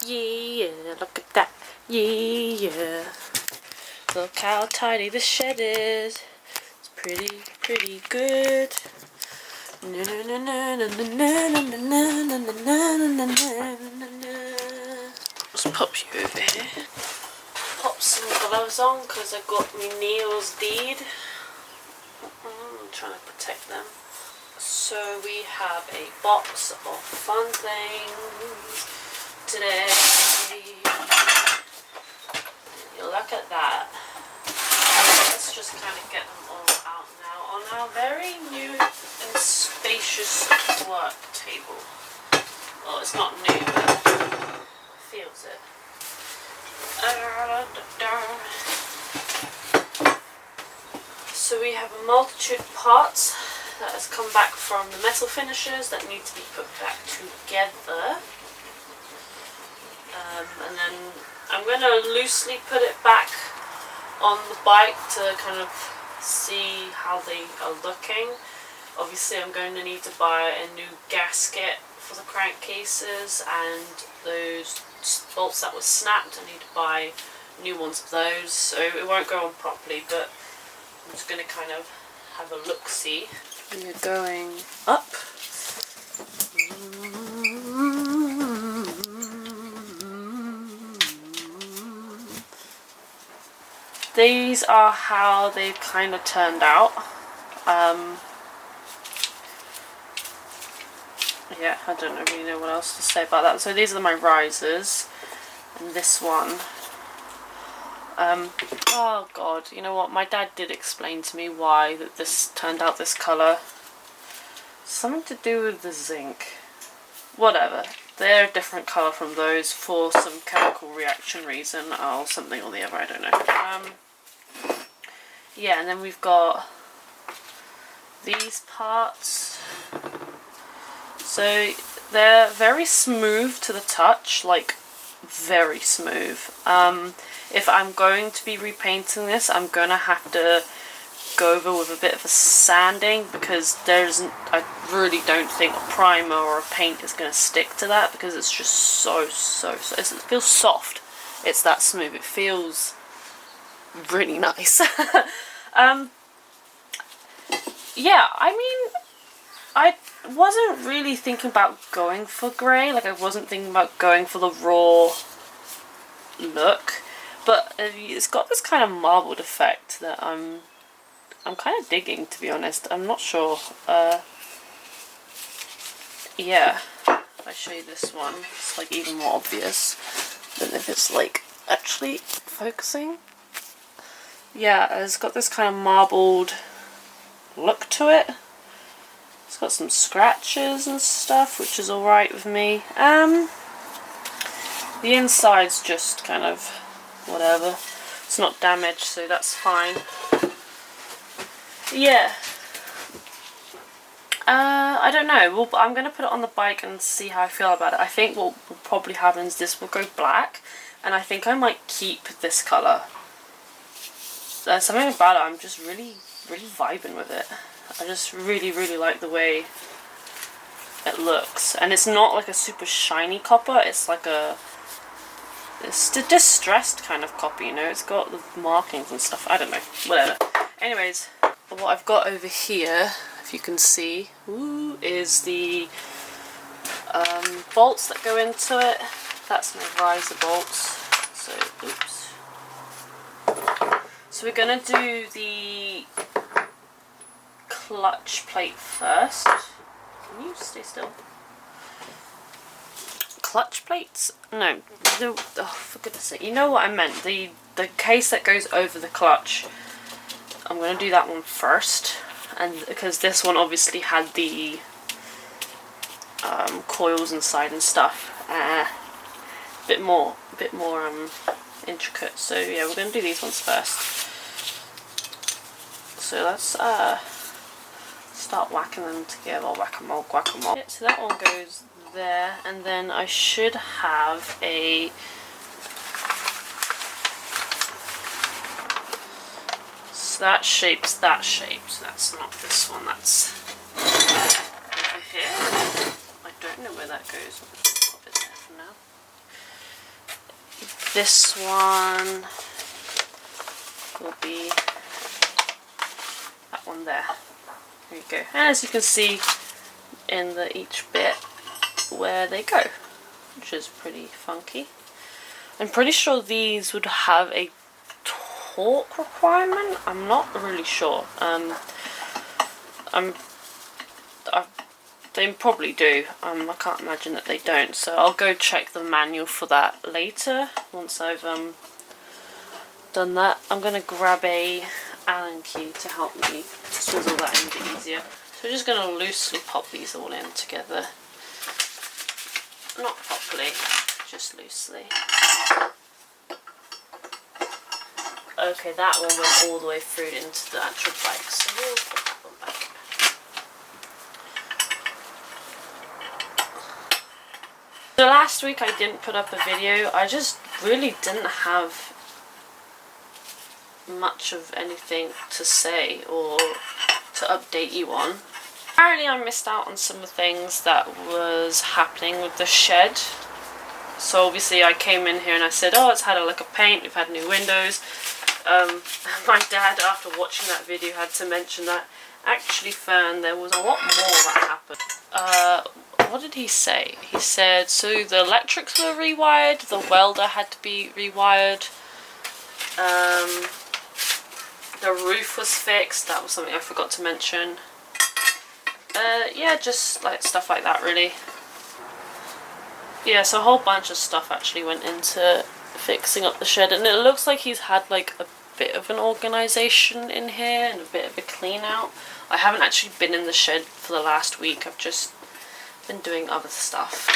Yeah, look at that. Yeah. Look how tidy the shed is. It's pretty good. Just pop you over here. Pop some gloves on because I got my nails deed. I'm trying to protect them. So we have a box of fun things today. Look at that. Let's just kind of get them all out now on our very new and spacious work table. Well, it's not new, but feels it. So we have a multitude of parts that has come back from the metal finishers that need to be put back together. And then I'm going to loosely put it back on the bike to kind of see how they are looking. Obviously I'm going to need to buy a new gasket for the crankcases, and those bolts that were snapped, I need to buy new ones of those, so it won't go on properly, but I'm just going to kind of have a look-see. You're going up. These are how they've kind of turned out. Yeah, I don't really know what else to say about that. So these are my risers, and this one. Oh god, you know what? My dad did explain to me why that this turned out this colour. Something to do with the zinc. Whatever. They're a different colour from those for some chemical reaction reason, or something or the other, I don't know. Yeah, and then we've got these parts. So they're very smooth to the touch, like very smooth. If I'm going to be repainting this, I'm going to have to go over with a bit of a sanding, because I really don't think a primer or a paint is going to stick to that, because it's just so it feels soft. It's that smooth. It feels really nice. Yeah, I mean, I wasn't really thinking about going for grey. Like, I wasn't thinking about going for the raw look, but it's got this kind of marbled effect that I'm kind of digging, to be honest. I'm not sure. Yeah, if I show you this one, it's like even more obvious than if it's like actually focusing. Yeah, it's got this kind of marbled look to it. It's got some scratches and stuff, which is alright with me. The inside's just kind of whatever. It's not damaged, so that's fine. Yeah. I don't know. I'm going to put it on the bike and see how I feel about it. I think what will probably happen is this will go black, and I think I might keep this colour. There's something about it, I'm just really vibing with it. I just really like the way it looks. And it's not like a super shiny copper, it's like it's a distressed kind of copper, you know. It's got the markings and stuff, I don't know, whatever. Anyways, what I've got over here, if you can see, is the bolts that go into it. That's my riser bolts. So, oops. So we're going to do the clutch plate first. Can you stay still? Clutch plates? No, oh, for goodness sake. You know what I meant. The case that goes over the clutch. I'm going to do that one first. And because this one obviously had the coils inside and stuff. Bit more intricate. So yeah, we're going to do these ones first. So let's start whacking them together. Whack-a-mole, guacamole. Yeah, so that one goes there, and then I should have a so that shape's that shape. So that's not this one. That's over here. I don't know where that goes. I'll pop it there for now. This one will be that one there. There you go. And as you can see in each bit where they go, which is pretty funky. I'm pretty sure these would have a torque requirement. I'm not really sure. They probably do. I can't imagine that they don't. So I'll go check the manual for that later once I've done that. I'm gonna grab a Allen key to help me swizzle that in a bit easier. So we're just gonna loosely pop these all in together. Not properly, just loosely. Okay, that one went all the way through into the actual bike, so we'll put that one back. So last week I didn't put up a video. I just really didn't have much of anything to say or to update you on. Apparently I missed out on some of the things that was happening with the shed. So obviously I came in here and I said, oh, it's had a lick of paint, we've had new windows. My dad, after watching that video, had to mention that actually found there was a lot more that happened. What did he say? He said, so the electrics were rewired, the welder had to be rewired, the roof was fixed, that was something I forgot to mention. Yeah, just like stuff like that really. Yeah, so a whole bunch of stuff actually went into fixing up the shed, and it looks like he's had like a bit of an organisation in here and a bit of a clean out. I haven't actually been in the shed for the last week, I've just been doing other stuff.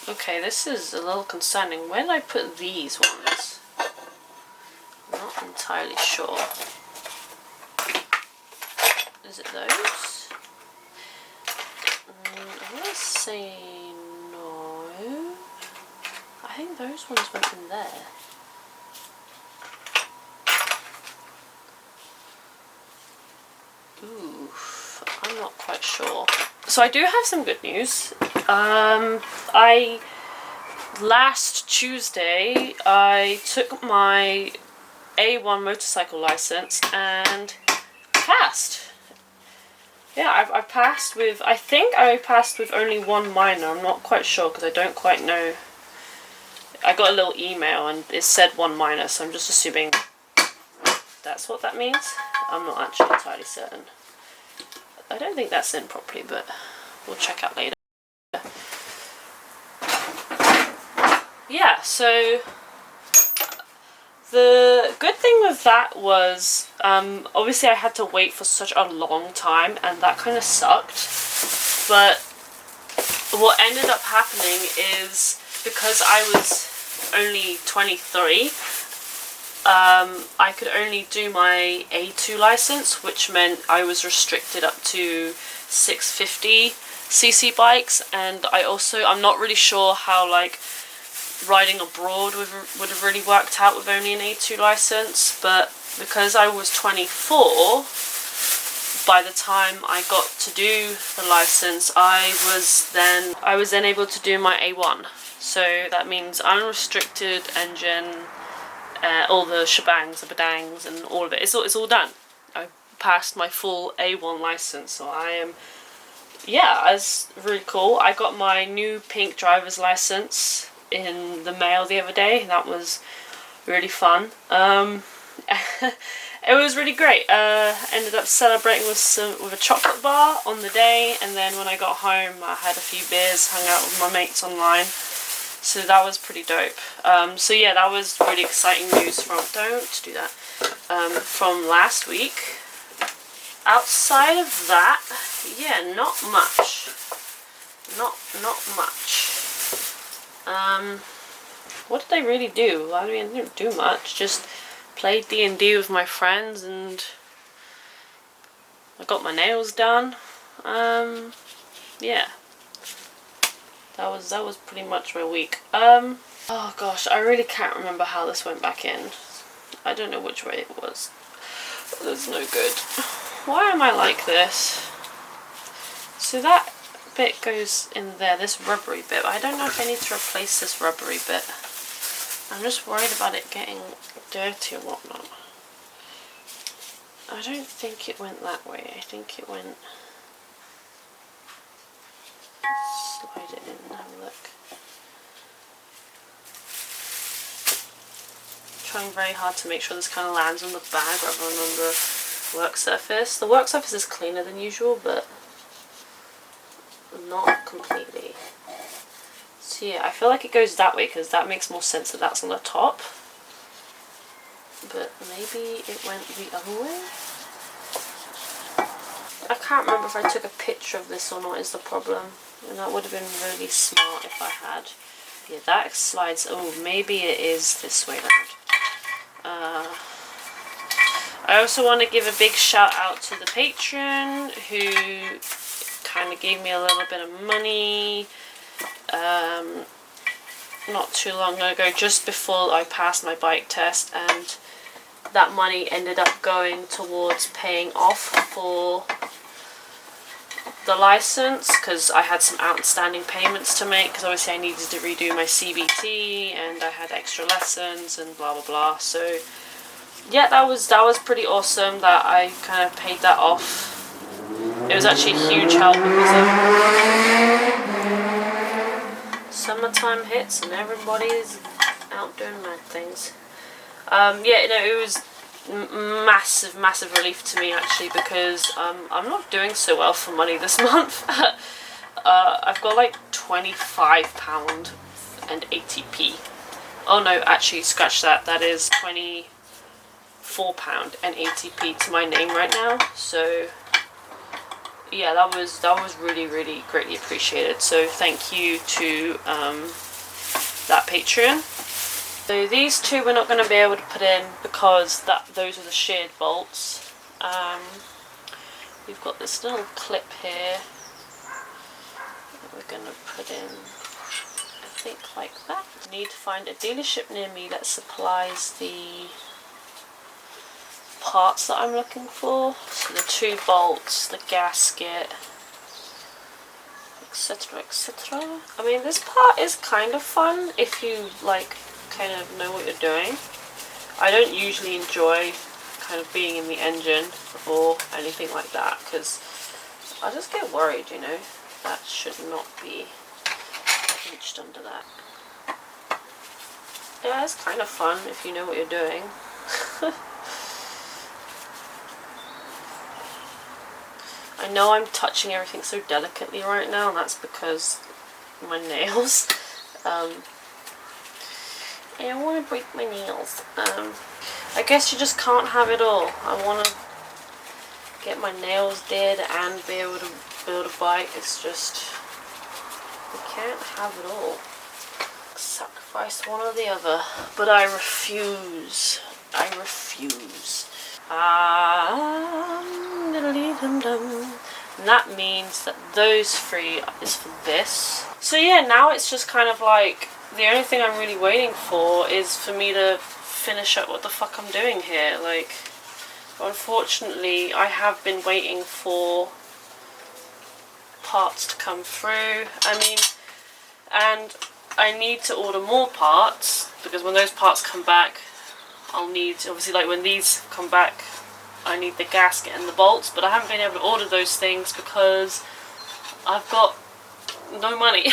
Okay, this is a little concerning. Where did I put these ones? I'm not entirely sure. Is it those? I'm gonna say no. I think those ones went in there. Ooh, I'm not quite sure. So I do have some good news. Last Tuesday I took my A1 motorcycle license and passed. Yeah, I passed with, I think I passed with only one minor. I'm not quite sure because I don't quite know. I got a little email and it said one minor, so I'm just assuming that's what that means. I'm not actually entirely certain. I don't think that's in properly, but we'll check out later. Yeah, so the good thing with that was, obviously I had to wait for such a long time and that kind of sucked, but what ended up happening is, because I was only 23, I could only do my A2 license, which meant I was restricted up to 650cc bikes, and I'm not really sure how like riding abroad would have really worked out with only an A2 license, but because I was 24 by the time I got to do the license, I was then able to do my A1. So that means unrestricted engine, all the shebangs, the badangs, and all of it. It's all done. I passed my full A1 license, so I am. Yeah, it's really cool. I got my new pink driver's license in the mail the other day. That was really fun. It was really great. Ended up celebrating with a chocolate bar on the day, and then when I got home I had a few beers, hung out with my mates online, so that was pretty dope. So yeah, that was really exciting news from from last week. Outside of that, yeah, not much. Not much. What did I really do? I mean, I didn't do much. Just played D&D with my friends, and I got my nails done. Yeah, that was pretty much my week. Oh gosh, I really can't remember how this went back in. I don't know which way it was. That's no good. Why am I like this? So that bit goes in there, this rubbery bit. I don't know if I need to replace this rubbery bit. I'm just worried about it getting dirty or whatnot. I don't think it went that way. I think it went... Slide it in and have a look. Trying very hard to make sure this kind of lands on the bag rather than on the work surface. The work surface is cleaner than usual, but not completely. So yeah, I feel like it goes that way because that makes more sense that that's on the top. But maybe it went the other way? I can't remember if I took a picture of this or not is the problem. And that would have been really smart if I had. Yeah, that slides. Oh, maybe it is this way round. I also want to give a big shout out to the patron who kind of gave me a little bit of money not too long ago, just before I passed my bike test, and that money ended up going towards paying off for the license because I had some outstanding payments to make because obviously I needed to redo my CBT and I had extra lessons and blah blah blah. So yeah, that was pretty awesome that I kind of paid that off. It was actually a huge help because of summertime hits and everybody's out doing mad things. Yeah, no, it was massive relief to me actually because I'm not doing so well for money this month. I've got like £25 and 80p. Oh no, actually scratch that. That is £24 and 80p to my name right now. So yeah, that was really greatly appreciated. So thank you to that Patreon. So these two we're not going to be able to put in because those are the sheared bolts. We've got this little clip here that we're going to put in, I think like that. I need to find a dealership near me that supplies the parts that I'm looking for. So the 2 bolts, the gasket, etc, etc. I mean, this part is kind of fun if you like kind of know what you're doing. I don't usually enjoy kind of being in the engine or anything like that because I just get worried, you know. That should not be pinched under that. Yeah, it's kind of fun if you know what you're doing. I know I'm touching everything so delicately right now, and that's because my nails. I don't want to break my nails. I guess you just can't have it all. I want to get my nails did and be able to build a bike. It's just, you can't have it all. Sacrifice one or the other. But I refuse. I refuse. And that means that those 3 is for this. So yeah, now it's just kind of like, the only thing I'm really waiting for is for me to finish up what the fuck I'm doing here. Like, unfortunately, I have been waiting for parts to come through. I mean, and I need to order more parts because when those parts come back, I'll need, obviously, like when these come back, I need the gasket and the bolts, but I haven't been able to order those things because I've got no money.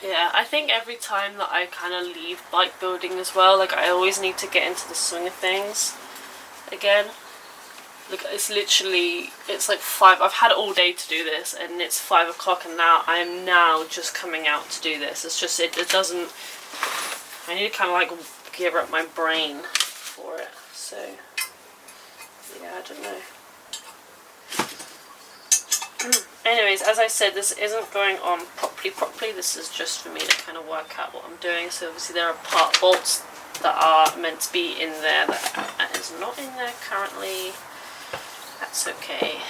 Yeah, I think every time that I kind of leave bike building as well, like I always need to get into the swing of things again. Like it's literally, it's like 5, I've had all day to do this and it's 5 o'clock and now I am now just coming out to do this. It's just, it doesn't, I need to kind of like gear up my brain for it. So yeah, I don't know. Anyways, as I said, this isn't going on properly. This is just for me to kind of work out what I'm doing. So obviously there are part bolts that are meant to be in there that is not in there currently. That's okay.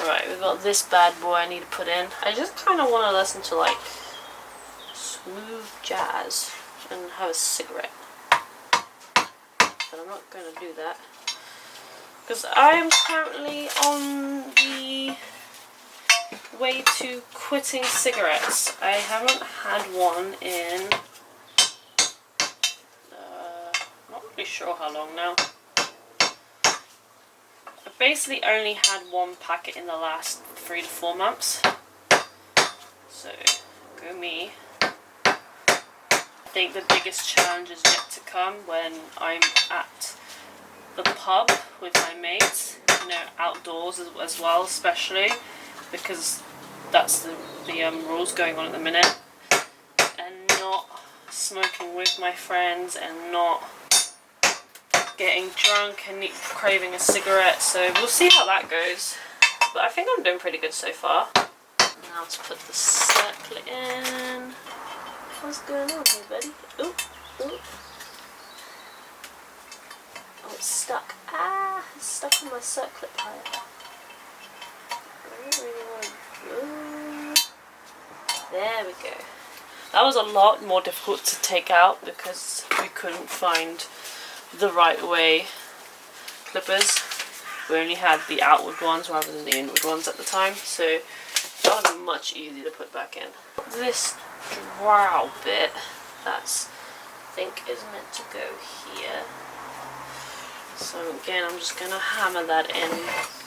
Right, we've got this bad boy I need to put in. I just kind of want to listen to like smooth jazz and have a cigarette. But I'm not going to do that. Because I am currently on the way to quitting cigarettes. I haven't had one in really sure how long now. I basically only had one packet in the last 3 to 4 months. So, go me. I think the biggest challenge is yet to come when I'm at the pub with my mates, you know, outdoors as well, especially because that's the rules going on at the minute, and not smoking with my friends and not getting drunk and craving a cigarette. So we'll see how that goes, but I think I'm doing pretty good so far. Now to put the circlet in. What's going on here, buddy? Ooh, ooh. Oh, it's stuck. Ah, it's stuck on my circlet pipe. I don't really want to go. There we go. That was a lot more difficult to take out because we couldn't find the right way clippers. We only had the outward ones rather than the inward ones at the time, so that was much easier to put back in. This drow bit, that's, I think, is meant to go here. So again, I'm just going to hammer that in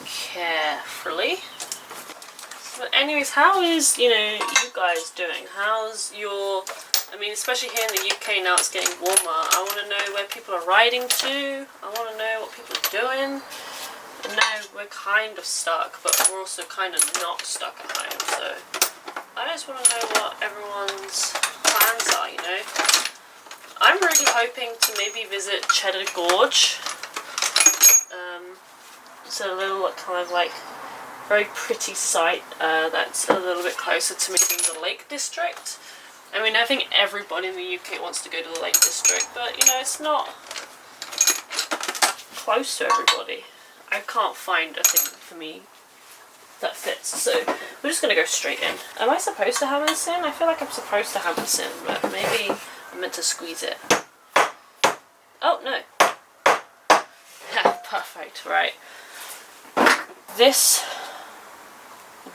carefully. But anyways, how is, you know, you guys doing? How's your, I mean, especially here in the UK now it's getting warmer. I want to know where people are riding to. I want to know what people are doing. I know we're kind of stuck, but we're also kind of not stuck at home. So I just want to know what everyone's plans are, you know. I'm really hoping to maybe visit Cheddar Gorge. It's a little kind of like very pretty site that's a little bit closer to maybe the Lake District. I mean, I think everybody in the UK wants to go to the Lake District, but you know, it's not close to everybody. I can't find a thing for me that fits, so we're just going to go straight in. Am I supposed to hammer this in? I feel like I'm supposed to hammer this in, but maybe I'm meant to squeeze it. Oh, no. Yeah, perfect, right. This,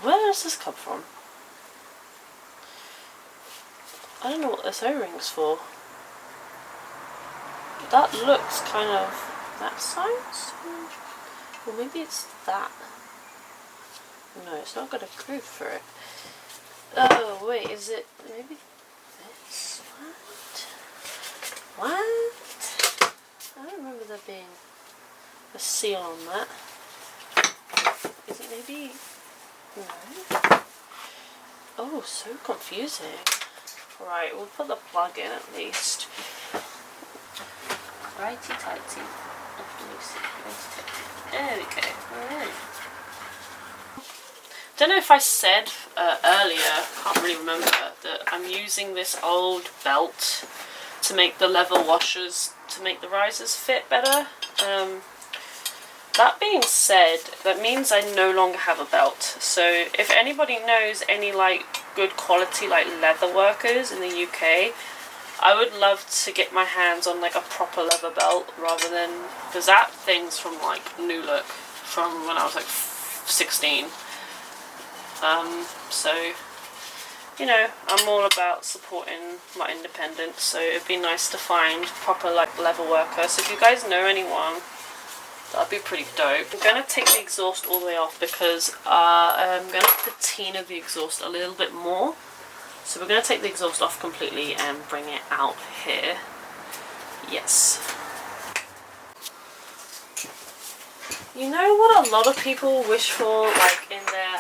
where does this come from? I don't know what this O-ring's for. That looks kind of that size? Or maybe it's that. No, it's not got a groove for it. Oh, wait, is it maybe this? What? What? I don't remember there being a seal on that. Is it maybe? No. Oh, so confusing. Right, we'll put the plug in at least. Righty tighty. There we go. Alright. Don't know if I said earlier, can't really remember, that I'm using this old belt to make the leather washers to make the risers fit better. That being said, that means I no longer have a belt. So if anybody knows any like good quality like leather workers in the UK, I would love to get my hands on like a proper leather belt rather than, because that thing's from like New Look from when I was like 16. So you know, I'm all about supporting my independence, so it'd be nice to find proper like leather worker. So if you guys know anyone, that'd be pretty dope. I'm going to take the exhaust all the way off because I'm going to patina the exhaust a little bit more. So we're going to take the exhaust off completely and bring it out here. Yes. You know what a lot of people wish for, like in their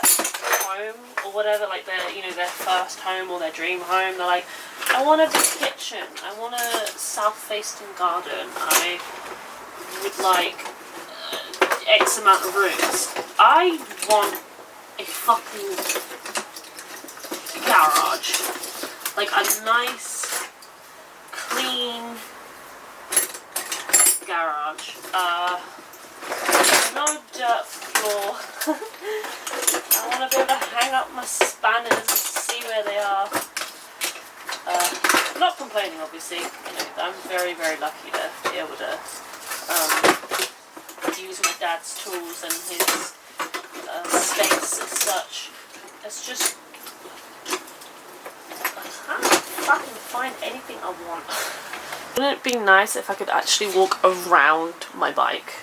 home or whatever, like their, you know, their first home or their dream home? They're like, I want a big kitchen, I want a south-facing garden, I would like X amount of rooms. I want a fucking garage. Like a nice, clean garage. No dirt floor. I want to be able to hang up my spanners and see where they are. I'm not complaining, obviously. You know, I'm very, very lucky to be able to use my dad's tools and his space as such. It's just, I can't fucking find anything I want. Wouldn't it be nice if I could actually walk around my bike?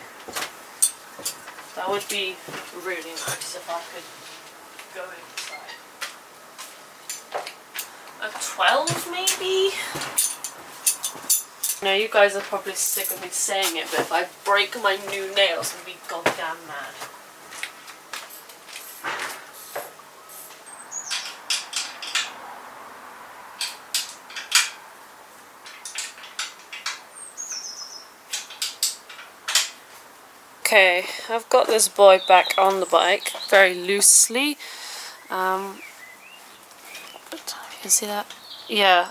That would be really nice if I could go inside. A 12 maybe? I know you guys are probably sick of me saying it, but if I break my new nails, I'll be goddamn mad. Okay, I've got this boy back on the bike very loosely. You can see that? Yeah.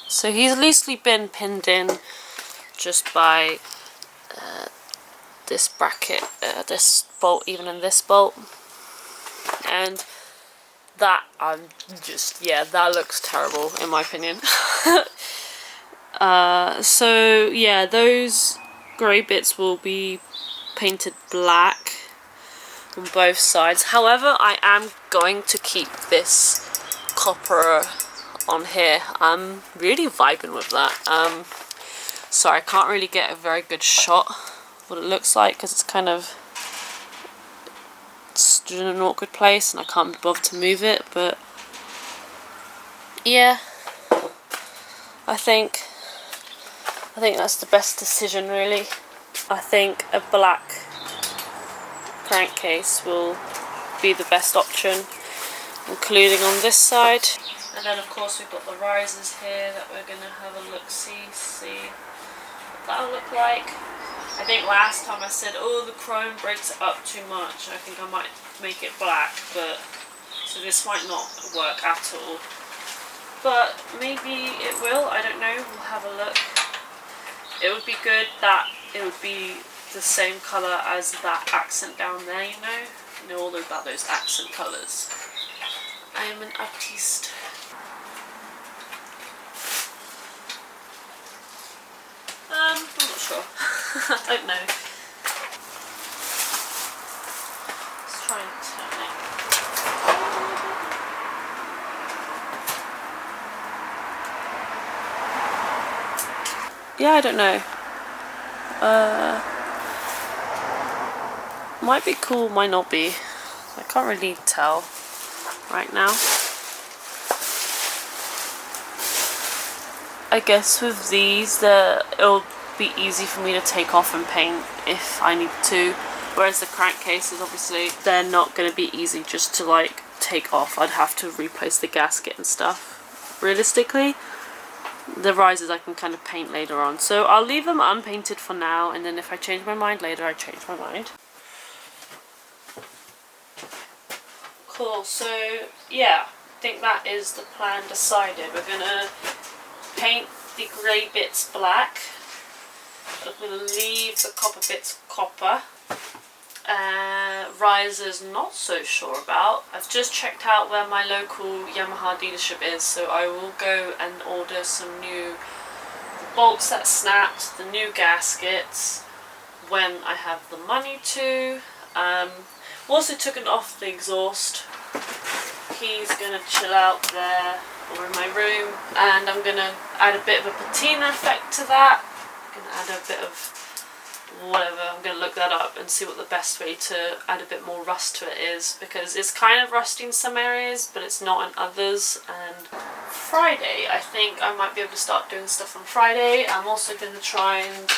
So he's loosely been pinned in just by this bracket, this bolt, even in this bolt. And that, that looks terrible in my opinion. So yeah, those grey bits will be painted black on both sides. However, I am going to keep this copper on here. I'm really vibing with that. Sorry, I can't really get a very good shot of what it looks like because it's kind of stood in an awkward place and I can't be bothered to move it, but yeah, I think that's the best decision really. I think a black crankcase will be the best option, including on this side. And then of course we've got the risers here that we're going to have a look-see, see what that'll look like. I think last time I said, oh, the chrome breaks it up too much. I think I might make it black, but so this might not work at all. But maybe it will, I don't know, we'll have a look. It would be good that it would be the same colour as that accent down there, you know all about those accent colours. I am an artiste. I'm not sure. I don't know. Let's try and turn it. Yeah, I don't know. Might be cool, might not be. I can't really tell right now. I guess with these, it'll be easy for me to take off and paint if I need to. Whereas the crankcases, obviously, they're not going to be easy just to like take off. I'd have to replace the gasket and stuff. Realistically, the risers I can kind of paint later on. So I'll leave them unpainted for now, and then if I change my mind later, I change my mind. Cool, so yeah, I think that is the plan decided. We're going to paint the grey bits black. I'm going to leave the copper bits copper. Risers not so sure about. I've just checked out where my local Yamaha dealership is, so I will go and order some new bolts that snapped, the new gaskets when I have the money to. Also took it off the exhaust. He's gonna chill out there or in my room, and I'm gonna add a bit of a patina effect to that. I'm gonna add a bit of whatever, I'm going to look that up and see what the best way to add a bit more rust to it is, because it's kind of rusty in some areas but it's not in others. And Friday, I think I might be able to start doing stuff on Friday. I'm also going to try and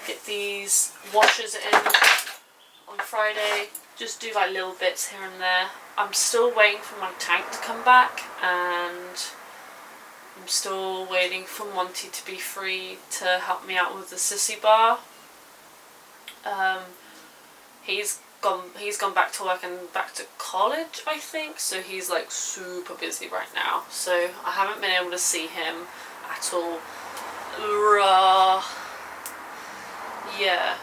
get these washers in on Friday, just do like little bits here and there. I'm still waiting for my tank to come back, and I'm still waiting for Monty to be free to help me out with the sissy bar. He's gone back to work and back to college, I think, so he's like super busy right now, so I haven't been able to see him at all. Yeah.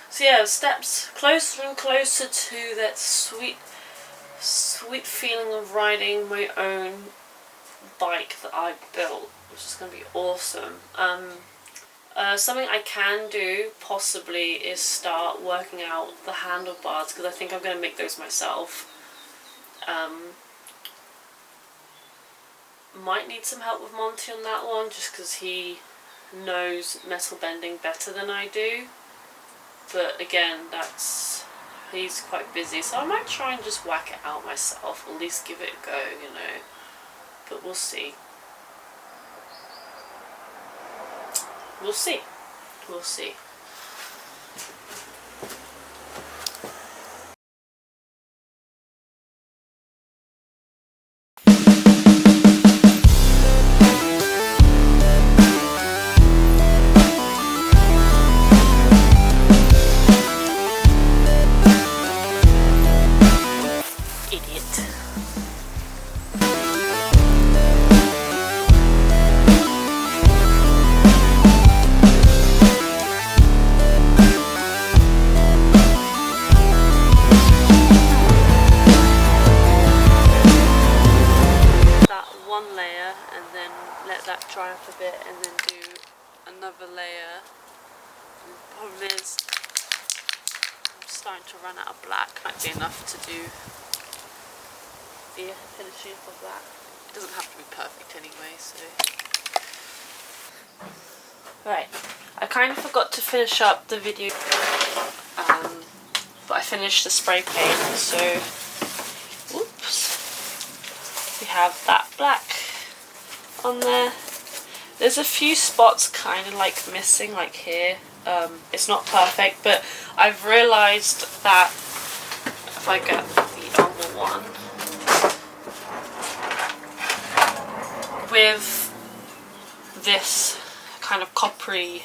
So yeah, steps closer and closer to that sweet feeling of riding my own bike that I built, which is going to be awesome. Something I can do possibly is start working out the handlebars, because I think I'm going to make those myself. might need some help with Monty on that one, just because he knows metal bending better than I do. But again, he's quite busy, so I might try and just whack it out myself, or at least give it a go, you know. But we'll see. We'll see. We'll see. Dry up a bit and then do another layer. And the problem is I'm starting to run out of black. Might be enough to do the finishing of that. It doesn't have to be perfect anyway, so. Right, I kind of forgot to finish up the video, but I finished the spray paint, so oops, we have that black on there. There's a few spots kind of like missing, like here. It's not perfect, but I've realised that if I get the other one, with this kind of coppery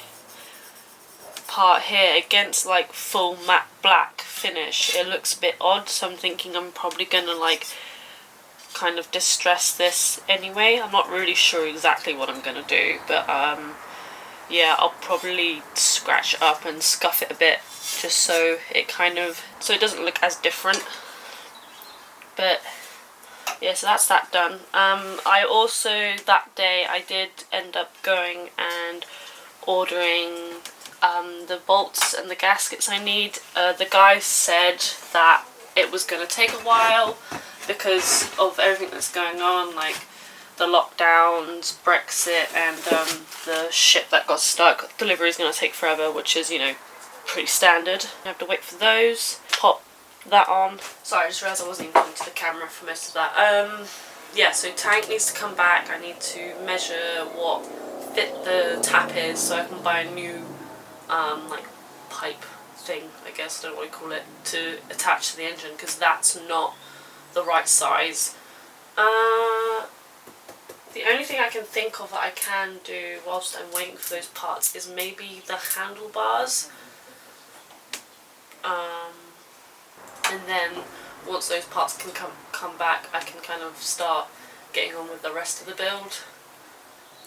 part here against like full matte black finish, it looks a bit odd, so I'm thinking I'm probably gonna like kind of distress this anyway. I'm not really sure exactly what I'm gonna do, but yeah, I'll probably scratch it up and scuff it a bit just so it doesn't look as different. But yeah, so that's that done. I also, that day, I did end up going and ordering the bolts and the gaskets I need. The guy said that it was going to take a while because of everything that's going on, like the lockdowns, Brexit, and the ship that got stuck. Delivery is going to take forever, which is, you know, pretty standard. You have to wait for those. Pop that on. Sorry, I just realised I wasn't even going to the camera for most of that. Yeah, so tank needs to come back. I need to measure what fit the tap is so I can buy a new like pipe thing, I guess, I don't know what you call it, to attach to the engine, because that's not the right size. The only thing I can think of that I can do whilst I'm waiting for those parts is maybe the handlebars. And then once those parts can come back, I can kind of start getting on with the rest of the build.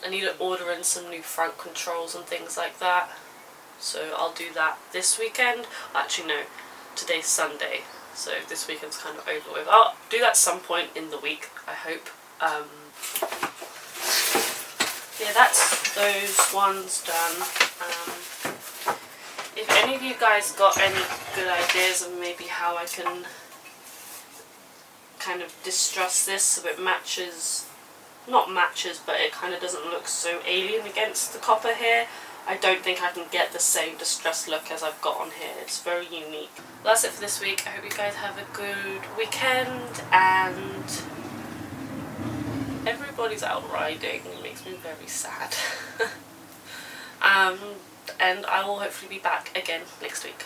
I need to order in some new front controls and things like that, so I'll do that this weekend. Actually no, today's Sunday, so this weekend's kind of over with. I'll do that some point in the week, I hope. Yeah, that's those ones done. If any of you guys got any good ideas of maybe how I can kind of distress this so it matches, not matches, but it kind of doesn't look so alien against the copper here, I don't think I can get the same distressed look as I've got on here. It's very unique. That's it for this week. I hope you guys have a good weekend, and everybody's out riding. It makes me very sad. And I will hopefully be back again next week.